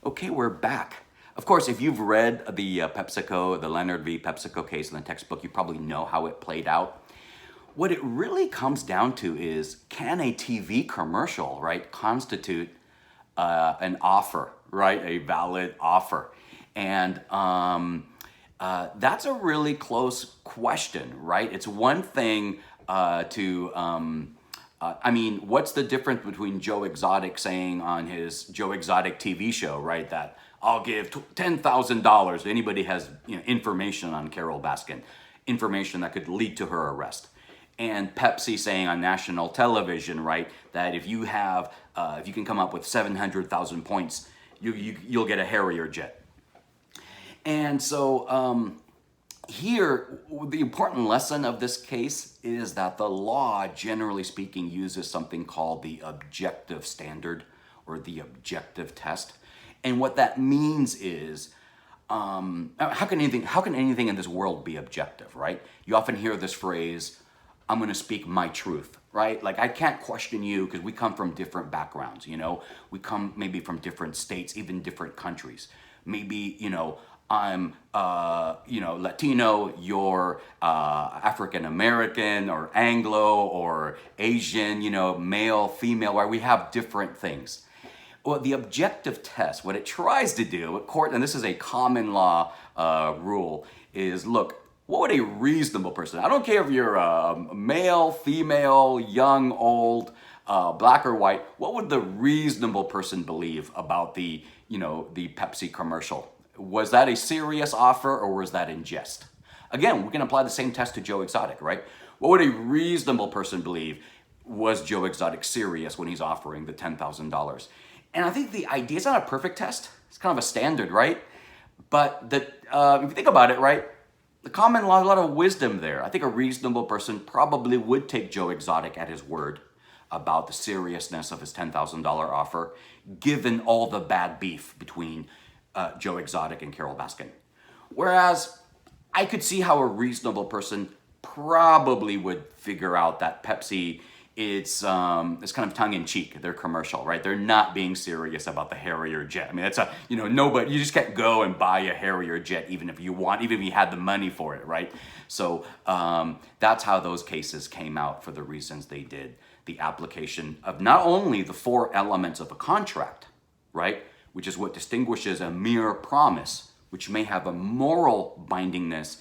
Okay, we're back. Of course, if you've read the Leonard v. PepsiCo case in the textbook, you probably know how it played out. What it really comes down to is, can a TV commercial, right, constitute an offer, right, a valid offer? And that's a really close question, right? It's one thing what's the difference between Joe Exotic saying on his Joe Exotic TV show, right, that I'll give $10,000 to anybody has information on Carol Baskin, information that could lead to her arrest, and Pepsi saying on national television, right, that if you can come up with 700,000 points, you'll get a Harrier jet. And so here, the important lesson of this case is that the law, generally speaking, uses something called the objective standard or the objective test. And what that means is, how can anything in this world be objective, right? You often hear this phrase, I'm going to speak my truth, right? Like, I can't question you because we come from different backgrounds, We come maybe from different states, even different countries. Maybe, I'm, Latino, you're African American or Anglo or Asian, male, female, where we have different things. Well, the objective test, what it tries to do, at court, and this is a common law rule, is look, what would a reasonable person, I don't care if you're a male, female, young, old, black or white, what would the reasonable person believe about the Pepsi commercial? Was that a serious offer or was that in jest? Again, we can apply the same test to Joe Exotic, right? What would a reasonable person believe? Was Joe Exotic serious when he's offering the $10,000? And I think the idea, it's not a perfect test. It's kind of a standard, right? But if you think about it, right, the common law, a lot of wisdom there. I think a reasonable person probably would take Joe Exotic at his word about the seriousness of his $10,000 offer, given all the bad beef between Joe Exotic and Carol Baskin. Whereas I could see how a reasonable person probably would figure out that Pepsi, it's kind of tongue-in-cheek, their commercial, right? They're not being serious about the Harrier jet. I mean, that's nobody, you just can't go and buy a Harrier jet even if you had the money for it, right? So that's how those cases came out for the reasons they did. The application of not only the 4 elements of a contract, right, which is what distinguishes a mere promise, which may have a moral bindingness,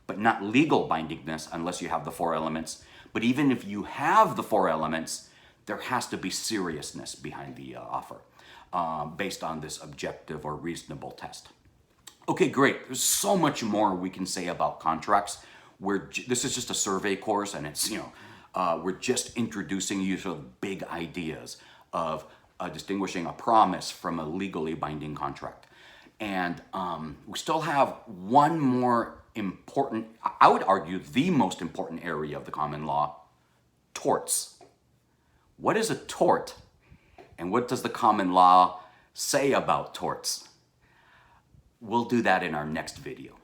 but not legal bindingness unless you have the 4 elements. But even if you have the 4 elements, there has to be seriousness behind the offer based on this objective or reasonable test. Okay, great. There's so much more we can say about contracts. This is just a survey course, and it's, we're just introducing you to big ideas of distinguishing a promise from a legally binding contract. And we still have one more important, I would argue the most important area of the common law, torts. What is a tort? And what does the common law say about torts? We'll do that in our next video.